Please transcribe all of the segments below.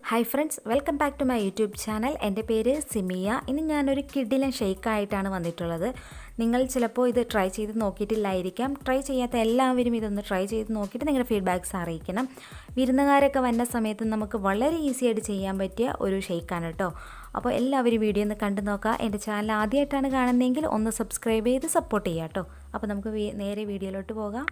Hi friends, welcome back to my YouTube channel. എൻ്റെ പേര് സിമിയ. ഇനി ഞാനൊരു കിഡിലൻ ഷേക്ക് ആയിട്ടാണ് വന്നിട്ടുള്ളത്. നിങ്ങൾ ചിലപ്പോൾ ഇത് ട്രൈ ചെയ്ത് നോക്കിയിട്ടില്ലായിരിക്കാം. ട്രൈ ചെയ്യാത്ത എല്ലാവരും ഇതൊന്ന് ട്രൈ ചെയ്ത് നോക്കിയിട്ട് നിങ്ങളുടെ ഫീഡ്ബാക്ക്സ് അറിയിക്കണം. വിരുന്നുകാരൊക്കെ വന്ന സമയത്ത് നമുക്ക് വളരെ ഈസി ആയിട്ട് ചെയ്യാൻ പറ്റിയ ഒരു ഷേക്കാണ് കേട്ടോ. അപ്പോൾ എല്ലാവരും വീഡിയോ ഒന്ന് കണ്ടു നോക്കുക. എൻ്റെ ചാനൽ ആദ്യമായിട്ടാണ് കാണുന്നതെങ്കിൽ ഒന്ന് സബ്സ്ക്രൈബ് ചെയ്ത് സപ്പോർട്ട് ചെയ്യാം കേട്ടോ. അപ്പോൾ നമുക്ക് നേരെ വീഡിയോയിലോട്ട് പോകാം.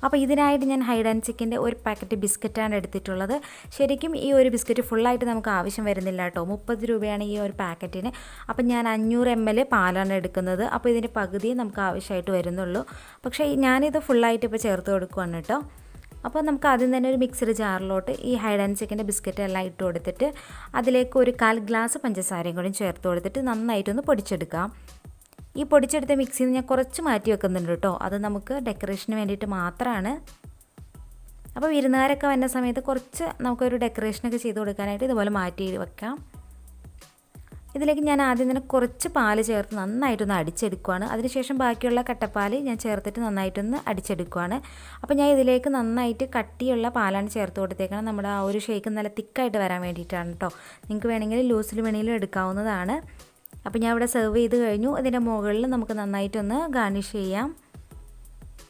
അപ്പോൾ ഇതിനായിട്ട് ഞാൻ ഹൈഡ്&സീക്കിൻ്റെ ഒരു പാക്കറ്റ് ബിസ്ക്കറ്റാണ് എടുത്തിട്ടുള്ളത്. ശരിക്കും ഈ ഒരു ബിസ്ക്കറ്റ് ഫുള്ളായിട്ട് നമുക്ക് ആവശ്യം വരുന്നില്ല കേട്ടോ. 30 രൂപയാണ് ഈ ഒരു പാക്കറ്റിന്. അപ്പോൾ ഞാൻ 500 ml പാലാണ് എടുക്കുന്നത്. അപ്പോൾ ഇതിൻ്റെ പകുതിയെ നമുക്ക് ആവശ്യമായിട്ട് വരുന്നുള്ളൂ. പക്ഷേ ഞാനിത് ഫുള്ളായിട്ട് ഇപ്പോൾ ചേർത്ത് കൊടുക്കുകയാണ് കേട്ടോ. അപ്പോൾ നമുക്ക് ആദ്യം തന്നെ ഒരു മിക്സഡ് ജാറിലോട്ട് ഈ ഹൈഡ്&സീക്കിൻ്റെ ബിസ്ക്കറ്റ് എല്ലാം ഇട്ട് കൊടുത്തിട്ട് അതിലേക്ക് ഒരു 1/4 ഗ്ലാസ് പഞ്ചസാരയും കൂടി ചേർത്ത് കൊടുത്തിട്ട് നന്നായിട്ടൊന്ന് പൊടിച്ചെടുക്കാം. ഈ പൊടിച്ചെടുത്ത മിക്സിയിൽ നിന്ന് ഞാൻ കുറച്ച് മാറ്റി വെക്കുന്നുണ്ട് കേട്ടോ. അത് നമുക്ക് ഡെക്കറേഷന് വേണ്ടിയിട്ട് മാത്രമാണ്. അപ്പോൾ വിരുന്നുകാരൊക്കെ വന്ന സമയത്ത് കുറച്ച് നമുക്കൊരു ഡെക്കറേഷനൊക്കെ ചെയ്ത് കൊടുക്കാനായിട്ട് ഇതുപോലെ മാറ്റി വെക്കാം. ഇതിലേക്ക് ഞാൻ ആദ്യം തന്നെ കുറച്ച് പാല് ചേർത്ത് നന്നായിട്ടൊന്ന് അടിച്ചെടുക്കുകയാണ്. അതിനുശേഷം ബാക്കിയുള്ള കട്ടപ്പാൽ ഞാൻ ചേർത്തിട്ട് നന്നായിട്ടൊന്ന് അടിച്ചെടുക്കുകയാണ്. അപ്പോൾ ഞാൻ ഇതിലേക്ക് നന്നായിട്ട് കട്ടിയുള്ള പാലാണ് ചേർത്ത് കൊടുത്തേക്കണം. നമ്മുടെ ആ ഒരു ഷേക്ക് നല്ല തിക്കായിട്ട് വരാൻ വേണ്ടിയിട്ടാണ് കേട്ടോ. നിങ്ങൾക്ക് വേണമെങ്കിൽ ലൂസിൽ വേണമെങ്കിലും എടുക്കാവുന്നതാണ്. അപ്പോൾ ഞാൻ ഇവിടെ സെർവ് ചെയ്ത് കഴിഞ്ഞു. ഇതിൻ്റെ മുകളിൽ നമുക്ക് നന്നായിട്ടൊന്ന് ഗാർണിഷ് ചെയ്യാം.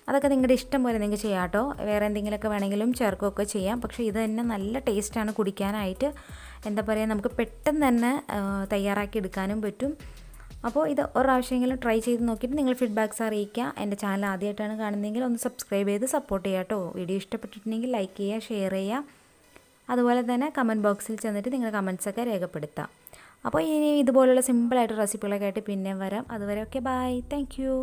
അതൊക്കെ നിങ്ങളുടെ ഇഷ്ടം പോലെ നിങ്ങൾക്ക് ചെയ്യാം കേട്ടോ. വേറെ എന്തെങ്കിലുമൊക്കെ വേണമെങ്കിലും ചേർക്കുകയൊക്കെ ചെയ്യാം. പക്ഷേ ഇത് തന്നെ നല്ല ടേസ്റ്റാണ് കുടിക്കാനായിട്ട്. എന്താ പറയുക, നമുക്ക് പെട്ടെന്ന് തന്നെ തയ്യാറാക്കി എടുക്കാനും പറ്റും. അപ്പോൾ ഇത് ഒരു പ്രാവശ്യമെങ്കിലും ട്രൈ ചെയ്ത് നോക്കിയിട്ട് നിങ്ങൾ ഫീഡ്ബാക്ക്സ് അറിയിക്കുക. എൻ്റെ ചാനൽ ആദ്യമായിട്ടാണ് കാണുന്നതെങ്കിൽ ഒന്ന് സബ്സ്ക്രൈബ് ചെയ്ത് സപ്പോർട്ട് ചെയ്യുക കേട്ടോ. വീഡിയോ ഇഷ്ടപ്പെട്ടിട്ടുണ്ടെങ്കിൽ ലൈക്ക് ചെയ്യുക, ഷെയർ ചെയ്യുക. അതുപോലെ തന്നെ കമൻറ്റ് ബോക്സിൽ ചെന്നിട്ട് നിങ്ങളുടെ കമൻറ്റ്സൊക്കെ രേഖപ്പെടുത്താം. അപ്പോൾ ഇനി ഇതുപോലുള്ള സിമ്പിളായിട്ട് റെസിപ്പികളൊക്കെ ആയിട്ട് പിന്നെ വരാം. അതുവരെ ഓക്കെ, ബൈ, താങ്ക് യു.